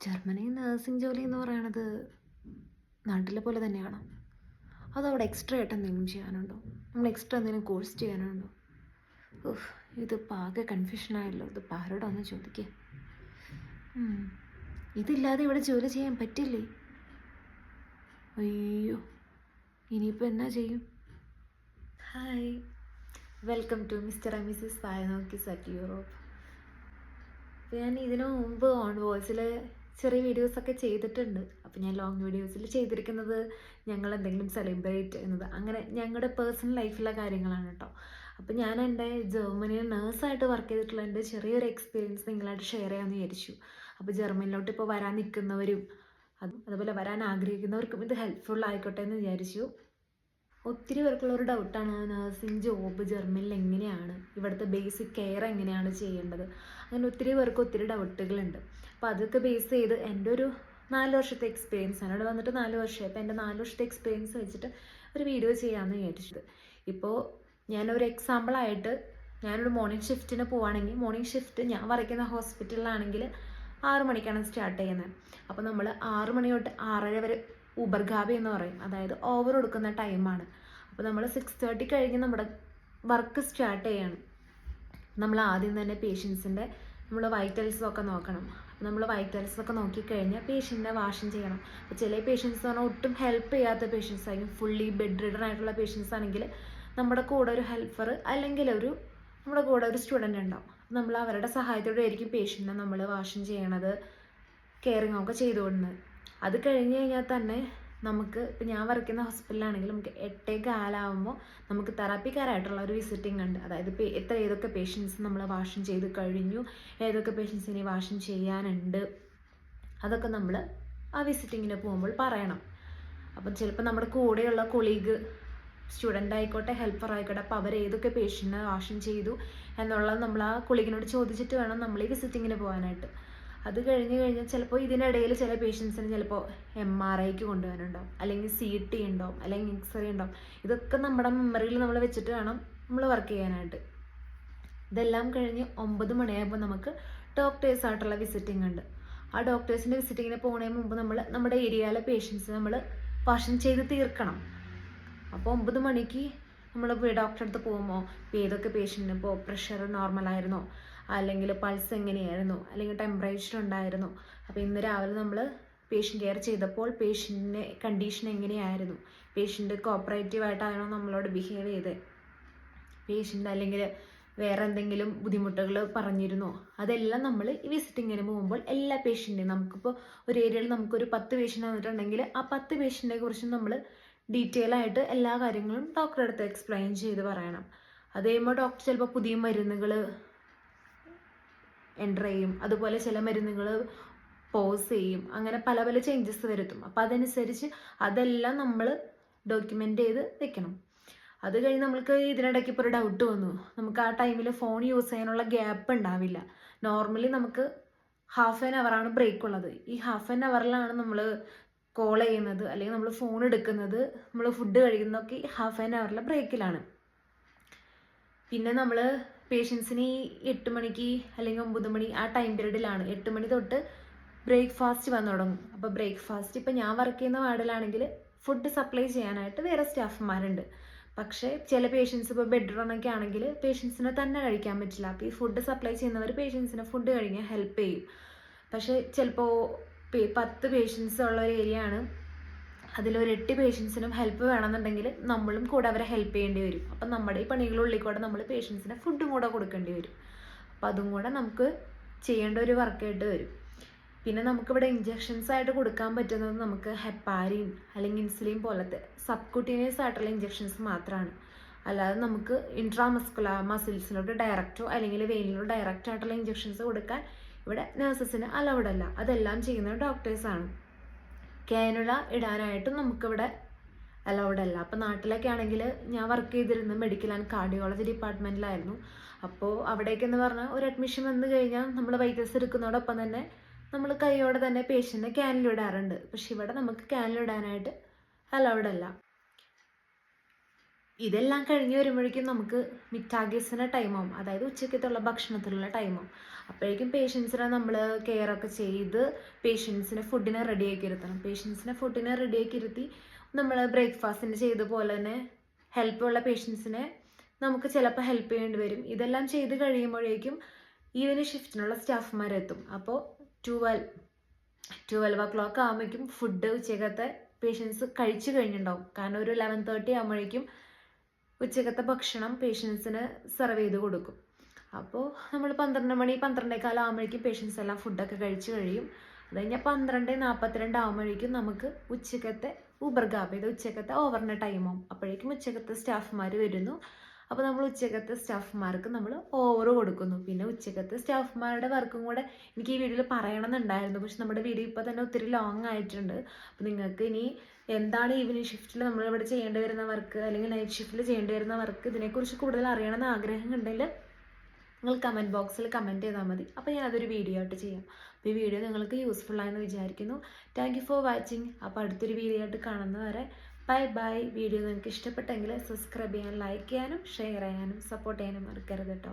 Germany nursing ജോലി എന്ന് പറയണത് നാട്ടിലെ പോലെ തന്നെയാണോ? അതോ അവിടെ എക്സ്ട്രാ ആയിട്ട് എന്തെങ്കിലും ചെയ്യാനുണ്ടോ? നമ്മൾ എക്സ്ട്രാ എന്തെങ്കിലും കോഴ്സ് ചെയ്യാനുണ്ടോ? ഓഹ്, ഇതിപ്പോൾ ആകെ കൺഫ്യൂഷനായല്ലോ. ഇതിപ്പോൾ ആരോടാന്ന് ചോദിക്കുക. ഇതില്ലാതെ ഇവിടെ ജോലി ചെയ്യാൻ പറ്റില്ലേ? അയ്യോ, ഇനിയിപ്പോൾ എന്നാ ചെയ്യും? Hi, welcome to mister and missus ഫയനോക്കിസ് അറ്റ് യൂറോപ്പ്. അപ്പോൾ ഞാൻ ഇതിനു മുമ്പ് ഓൺ വോയിസിൽ ചെറിയ വീഡിയോസൊക്കെ ചെയ്തിട്ടുണ്ട്. അപ്പോൾ ഞാൻ ലോങ് വീഡിയോസിൽ ചെയ്തിരിക്കുന്നത് ഞങ്ങൾ എന്തെങ്കിലും സെലിബ്രേറ്റ് ചെയ്യുന്നത്, അങ്ങനെ ഞങ്ങളുടെ പേഴ്സണൽ ലൈഫിലെ കാര്യങ്ങളാണ് കേട്ടോ. അപ്പോൾ ഞാൻ എൻ്റെ ജർമ്മനിയിൽ നേഴ്സായിട്ട് വർക്ക് ചെയ്തിട്ടുള്ള എൻ്റെ ചെറിയൊരു എക്സ്പീരിയൻസ് നിങ്ങളായിട്ട് ഷെയർ ചെയ്യാമെന്ന് വിചാരിച്ചു. അപ്പോൾ ജർമ്മനിലോട്ട് ഇപ്പോൾ വരാൻ നിൽക്കുന്നവരും അതുപോലെ വരാൻ ആഗ്രഹിക്കുന്നവർക്കും ഇത് ഹെൽപ്ഫുൾ ആയിക്കോട്ടെ എന്ന് വിചാരിച്ചു. ഒത്തിരി പേർക്കുള്ളൊരു ഡൗട്ടാണ് നഴ്സിംഗ് ജോബ് ജർമ്മനിയിൽ എങ്ങനെയാണ്, ഇവിടുത്തെ ബേസിക് കെയർ എങ്ങനെയാണ് ചെയ്യേണ്ടത്, അങ്ങനെ ഒത്തിരി പേർക്ക് ഒത്തിരി ഡൗട്ടുകളുണ്ട്. അപ്പോൾ അതൊക്കെ ബേസ് ചെയ്ത് എൻ്റെ ഒരു 4 വർഷത്തെ എക്സ്പീരിയൻസ് ആണ്. ഇവിടെ വന്നിട്ട് 4 വർഷമായി. അപ്പോൾ എൻ്റെ 4 വർഷത്തെ എക്സ്പീരിയൻസ് വെച്ചിട്ട് ഒരു വീഡിയോ ചെയ്യാമെന്ന് വിചാരിച്ചത്. ഇപ്പോൾ ഞാനൊരു എക്സാമ്പിളായിട്ട് ഞാനൊരു മോർണിംഗ് ഷിഫ്റ്റിന് പോവുകയാണെങ്കിൽ, മോർണിംഗ് ഷിഫ്റ്റ് ഞാൻ വരയ്ക്കുന്ന ഹോസ്പിറ്റലിലാണെങ്കിൽ 6 മണിക്കാണ് സ്റ്റാർട്ട് ചെയ്യുന്നത്. അപ്പോൾ നമ്മൾ 6 മണി തൊട്ട് 6:30 വരെ ഊബർഗാബി എന്ന് പറയും, അതായത് ഓവർ കൊടുക്കുന്ന ടൈമാണ്. അപ്പോൾ നമ്മൾ 6:30 കഴിഞ്ഞ് നമ്മുടെ വർക്ക് സ്റ്റാർട്ട് ചെയ്യണം. നമ്മൾ ആദ്യം തന്നെ പേഷ്യൻസിൻ്റെ നമ്മൾ വൈറ്റൽസൊക്കെ നോക്കണം. നമ്മൾ വൈറ്റൽസൊക്കെ നോക്കിക്കഴിഞ്ഞാൽ പേഷ്യൻറ്റിനെ വാഷും ചെയ്യണം. അപ്പോൾ ചില പേഷ്യൻസ് എന്ന് പറഞ്ഞാൽ ഒട്ടും ഹെൽപ്പ് ചെയ്യാത്ത പേഷ്യൻസ് ആയിരിക്കും. ഫുള്ളി ബെഡ് റിഡൻ ആയിട്ടുള്ള പേഷ്യൻസ് ആണെങ്കിൽ നമ്മുടെ കൂടെ ഒരു ഹെൽപ്പർ അല്ലെങ്കിൽ നമ്മുടെ കൂടെ ഒരു സ്റ്റുഡൻ്റ് ഉണ്ടാവും. നമ്മൾ അവരുടെ സഹായത്തോടെ ആയിരിക്കും പേഷ്യൻറ്റിനെ നമ്മൾ വാഷും ചെയ്യണത്, കെയറിങ് ഒക്കെ ചെയ്തുകൊണ്ടുന്നത്. അത് കഴിഞ്ഞ് കഴിഞ്ഞാൽ തന്നെ നമുക്ക്, ഇപ്പോൾ ഞാൻ വർക്ക് ചെയ്യുന്ന ഹോസ്പിറ്റലാണെങ്കിൽ നമുക്ക് 8:15 നമുക്ക് തെറാപ്പിക്കാരായിട്ടുള്ള ഒരു വിസിറ്റിംഗ് ഉണ്ട്. അതായത് ഏതൊക്കെ പേഷ്യൻസ് നമ്മൾ വാഷും ചെയ്ത് കഴിഞ്ഞു, ഏതൊക്കെ പേഷ്യൻസ് ഇനി വാഷും ചെയ്യാനുണ്ട്, അതൊക്കെ നമ്മൾ ആ വിസിറ്റിങ്ങിന് പോകുമ്പോൾ പറയണം. അപ്പം ചിലപ്പോൾ നമ്മുടെ കൂടെയുള്ള കൊളീഗ്, സ്റ്റുഡൻ്റ് ആയിക്കോട്ടെ ഹെൽപ്പർ ആയിക്കോട്ടെ, അപ്പോൾ അവർ ഏതൊക്കെ പേഷ്യൻറ്റിനെ വാഷും ചെയ്തു എന്നുള്ളത് നമ്മൾ ആ കൊളീഗിനോട് ചോദിച്ചിട്ട് വേണം നമ്മൾ ഈ വിസിറ്റിങ്ങിന് പോകാനായിട്ട്. അത് കഴിഞ്ഞാൽ ചിലപ്പോൾ ഇതിനിടയിൽ ചില പേഷ്യൻസിന് ചിലപ്പോൾ MRIക്ക് കൊണ്ടുപോകാനുണ്ടാവും, അല്ലെങ്കിൽ CT ഉണ്ടാവും, അല്ലെങ്കിൽ എക്സ്റേ ഉണ്ടാവും. ഇതൊക്കെ നമ്മുടെ മെമ്മറിയിൽ നമ്മൾ വെച്ചിട്ട് വേണം നമ്മൾ വർക്ക് ചെയ്യാനായിട്ട്. ഇതെല്ലാം കഴിഞ്ഞ് 9 മണിയാകുമ്പോൾ നമുക്ക് ഡോക്ടേഴ്സായിട്ടുള്ള വിസിറ്റിംഗ് ഉണ്ട്. ആ ഡോക്ടേഴ്സിൻ്റെ വിസിറ്റിങ്ങിന് പോകുന്നതിന് മുമ്പ് നമ്മൾ നമ്മുടെ ഏരിയയിലെ പേഷ്യൻസ് നമ്മൾ വാഷ് ചെയ്ത് തീർക്കണം. അപ്പോൾ 9 മണിക്ക് നമ്മൾ ഡോക്ടറെ അടുത്ത് പോകുമ്പോൾ ഏതൊക്കെ പേഷ്യൻറ്റിന് ഇപ്പോൾ പ്രഷർ നോർമലായിരുന്നോ, അല്ലെങ്കിൽ പൾസ് എങ്ങനെയായിരുന്നു, അല്ലെങ്കിൽ ടെമ്പറേച്ചർ ഉണ്ടായിരുന്നു, അപ്പോൾ ഇന്ന് രാവിലെ നമ്മൾ പേഷ്യൻ്റ് കെയർ ചെയ്തപ്പോൾ പേഷ്യൻറ്റിൻ്റെ കണ്ടീഷൻ എങ്ങനെയായിരുന്നു, പേഷ്യൻ്റ് കോപ്പറേറ്റീവായിട്ടാണോ നമ്മളോട് ബിഹേവ് ചെയ്തത്, പേഷ്യൻ്റ് അല്ലെങ്കിൽ വേറെ എന്തെങ്കിലും ബുദ്ധിമുട്ടുകൾ പറഞ്ഞിരുന്നോ, അതെല്ലാം നമ്മൾ ഈ വിസിറ്റിങ്ങിന് പോകുമ്പോൾ എല്ലാ പേഷ്യൻറ്റിനും, നമുക്കിപ്പോൾ ഒരു ഏരിയയിൽ നമുക്കൊരു 10 പേഷ്യൻ്റ് വന്നിട്ടുണ്ടെങ്കിൽ ആ 10 പേഷ്യൻറ്റിനെ കുറിച്ചും നമ്മൾ ഡീറ്റെയിൽ ആയിട്ട് എല്ലാ കാര്യങ്ങളും ഡോക്ടറെ അടുത്ത് എക്സ്പ്ലെയിൻ ചെയ്ത് പറയണം. അത് കഴിയുമ്പോൾ ഡോക്ടർ ചിലപ്പോൾ പുതിയ മരുന്നുകൾ എൻ്റർ ചെയ്യും, അതുപോലെ ചില മരുന്നുകൾ പോസ് ചെയ്യും, അങ്ങനെ പല പല ചേഞ്ചസ് വരുത്തും. അപ്പോൾ അതനുസരിച്ച് അതെല്ലാം നമ്മൾ ഡോക്യുമെൻ്റ് ചെയ്ത് വെക്കണം. അത് കഴിഞ്ഞ് നമുക്ക് ഇതിനിടയ്ക്ക് ഇപ്പോൾ ഒരു ഡൗട്ട് വന്നു, നമുക്ക് ആ ടൈമിൽ ഫോൺ യൂസ് ചെയ്യാനുള്ള ഗ്യാപ്പ് ഉണ്ടാവില്ല. നോർമലി നമുക്ക് ഹാഫ് ആൻ അവറാണ് ബ്രേക്ക് ഉള്ളത്. ഈ ഹാഫ് ആൻ അവറിലാണ് നമ്മൾ കോൾ ചെയ്യുന്നത്, അല്ലെങ്കിൽ നമ്മൾ ഫോൺ എടുക്കുന്നത്, നമ്മൾ ഫുഡ് കഴിക്കുന്നതൊക്കെ ഹാഫ് ആൻ അവറിലെ ബ്രേക്കിലാണ്. പിന്നെ നമ്മൾ പേഷ്യൻസിന് 8 മണിക്ക് അല്ലെങ്കിൽ 9 മണി ആ ടൈം പീരീഡിലാണ്, 8 മണി തൊട്ട് ബ്രേക്ക്ഫാസ്റ്റ് വന്നു തുടങ്ങും. അപ്പോൾ ബ്രേക്ക്ഫാസ്റ്റ് ഇപ്പോൾ ഞാൻ വർക്ക് ചെയ്യുന്ന വാർഡിലാണെങ്കിൽ ഫുഡ് സപ്ലൈ ചെയ്യാനായിട്ട് വേറെ സ്റ്റാഫ്മാരുണ്ട്. പക്ഷേ ചില പേഷ്യൻസ് ഇപ്പോൾ ബെഡ് റണ്ണൊക്കെ ആണെങ്കിൽ പേഷ്യൻസിനെ തന്നെ കഴിക്കാൻ പറ്റില്ല. അപ്പോൾ ഈ ഫുഡ് സപ്ലൈ ചെയ്യുന്നവർ പേഷ്യൻസിനെ ഫുഡ് കഴിക്കാൻ ഹെൽപ്പ് ചെയ്യും. പക്ഷേ ചിലപ്പോൾ 10 പേഷ്യൻസ് ഉള്ള ഒരു ഏരിയ ആണ്, അതിലൊരു 8 പേഷ്യൻസിനും ഹെൽപ്പ് വേണമെന്നുണ്ടെങ്കിൽ നമ്മളും കൂടെ അവരെ ഹെൽപ്പ് ചെയ്യേണ്ടി വരും. അപ്പം നമ്മുടെ ഈ പണികളുള്ളിൽ കൂടെ നമ്മൾ പേഷ്യൻസിന് ഫുഡും കൂടെ കൊടുക്കേണ്ടി വരും. അപ്പം അതും കൂടെ നമുക്ക് ചെയ്യേണ്ട ഒരു വർക്കായിട്ട് വരും. പിന്നെ നമുക്കിവിടെ ഇഞ്ചെക്ഷൻസ് ആയിട്ട് കൊടുക്കാൻ പറ്റുന്നത് നമുക്ക് ഹെപ്പാരിൻ അല്ലെങ്കിൽ ഇൻസുലിൻ പോലത്തെ സബ്കുട്ടീനിയസ് ആയിട്ടുള്ള ഇഞ്ചെക്ഷൻസ് മാത്രമാണ്. അല്ലാതെ നമുക്ക് ഇൻട്രാമസ്കുലർ മസിൽസിലോട്ട് ഡയറക്റ്റോ അല്ലെങ്കിൽ വെയിനിലോ ഡയറക്റ്റ് ആയിട്ടുള്ള ഇഞ്ചെക്ഷൻസ് കൊടുക്കാൻ ഇവിടെ നഴ്സസിന് അലൗഡ് അല്ല. അതെല്ലാം ചെയ്യുന്നത് ഡോക്ടേഴ്സാണ്. കാനുല ഇടാനായിട്ടും നമുക്കിവിടെ അലൗഡ് അല്ല. അപ്പോൾ നാട്ടിലൊക്കെ ആണെങ്കിൽ ഞാൻ വർക്ക് ചെയ്തിരുന്നത് മെഡിക്കൽ ആൻഡ് കാർഡിയോളജി ഡിപ്പാർട്ട്മെൻറ്റിലായിരുന്നു. അപ്പോൾ അവിടേക്കെന്ന് പറഞ്ഞാൽ ഒരു അഡ്മിഷൻ വന്നു കഴിഞ്ഞാൽ നമ്മൾ വൈറ്റൽസ് എടുക്കുന്നതോടൊപ്പം തന്നെ നമ്മൾ കൈയോടെ തന്നെ പേഷ്യൻറ്റിനെ ക്യാനിലിടാറുണ്ട്. പക്ഷെ ഇവിടെ നമുക്ക് ക്യാനിലിടാനായിട്ട് അലൗഡ് അല്ല. ഇതെല്ലാം കഴിഞ്ഞ് വരുമ്പോഴേക്കും നമുക്ക് മിറ്റാഗേഴ്സിൻ്റെ ടൈമാവും, അതായത് ഉച്ചക്കത്തുള്ള ഭക്ഷണത്തിലുള്ള ടൈമാവും. അപ്പോഴേക്കും പേഷ്യൻസിനെ നമ്മൾ കെയറൊക്കെ ചെയ്ത് പേഷ്യൻസിനെ ഫുഡിനെ റെഡിയാക്കി ഇരുത്തണം. പേഷ്യൻസിനെ ഫുഡിനെ റെഡിയാക്കി ഇരുത്തി നമ്മൾ ബ്രേക്ക്ഫാസ്റ്റിന് ചെയ്ത പോലെ തന്നെ ഹെൽപ്പുള്ള പേഷ്യൻസിനെ നമുക്ക് ചിലപ്പോൾ ഹെൽപ്പ് ചെയ്യേണ്ടി വരും. ഇതെല്ലാം ചെയ്ത് കഴിയുമ്പോഴേക്കും ഈവനിങ് ഷിഫ്റ്റിനുള്ള സ്റ്റാഫ്മാരെത്തും. അപ്പോൾ 12 o'clock ആകുമ്പോഴേക്കും ഫുഡ് ഉച്ചക്കത്തെ പേഷ്യൻസ് കഴിച്ചു കഴിഞ്ഞിട്ടുണ്ടാവും. കാരണം ഒരു 11:30 ആകുമ്പോഴേക്കും ഉച്ചക്കത്തെ ഭക്ഷണം പേഷ്യൻസിന് സെർവ് ചെയ്ത് കൊടുക്കും. അപ്പോൾ നമ്മൾ 12 മണി 12:15 ആകുമ്പോഴേക്കും പേഷ്യൻസ് എല്ലാം ഫുഡൊക്കെ കഴിച്ച് കഴിയും. അത് കഴിഞ്ഞാൽ 12:42 ആകുമ്പോഴേക്കും നമുക്ക് ഉച്ചക്കത്തെ ഊബർഗാബ് ചെയ്ത് ഉച്ചക്കത്തെ ഓവറിൻ്റെ ടൈമാവും. അപ്പോഴേക്കും ഉച്ചക്കത്തെ സ്റ്റാഫ്മാർ വരുന്നു. അപ്പോൾ നമ്മൾ ഉച്ചക്കത്തെ സ്റ്റാഫ്മാർക്ക് നമ്മൾ ഓവർ കൊടുക്കുന്നു. പിന്നെ ഉച്ചക്കത്തെ സ്റ്റാഫ്മാരുടെ വർക്കും കൂടെ എനിക്ക് ഈ വീഡിയോയിൽ പറയണമെന്നുണ്ടായിരുന്നു, പക്ഷെ നമ്മുടെ വീഡിയോ ഇപ്പോൾ തന്നെ ഒത്തിരി ലോങ് ആയിട്ടുണ്ട്. അപ്പോൾ നിങ്ങൾക്ക് ഇനി എന്താണ് ഈവനിങ് ഷിഫ്റ്റിൽ നമ്മളിവിടെ ചെയ്യേണ്ടി വരുന്ന വർക്ക്, അല്ലെങ്കിൽ നൈറ്റ് ഷിഫ്റ്റിൽ ചെയ്യേണ്ടി വരുന്ന വർക്ക്, ഇതിനെക്കുറിച്ച് കൂടുതൽ അറിയണമെന്ന് ആഗ്രഹമുണ്ടെങ്കിൽ നിങ്ങൾ കമൻറ്റ് ബോക്സിൽ കമൻറ്റ് ചെയ്താൽ മതി. അപ്പോൾ ഞാൻ അതൊരു വീഡിയോ ആയിട്ട് ചെയ്യാം. അപ്പോൾ ഈ വീഡിയോ നിങ്ങൾക്ക് യൂസ്ഫുള്ളായെന്ന് വിചാരിക്കുന്നു. Thank you for watching. അപ്പോൾ അടുത്തൊരു വീഡിയോ ആയിട്ട് കാണുന്നവരെ ബൈ ബൈ. വീഡിയോ നിങ്ങൾക്ക് ഇഷ്ടപ്പെട്ടെങ്കിൽ സബ്സ്ക്രൈബ് ചെയ്യാനും ലൈക്ക് ചെയ്യാനും ഷെയർ ചെയ്യാനും സപ്പോർട്ട് ചെയ്യാനും മറക്കരുത് കേട്ടോ.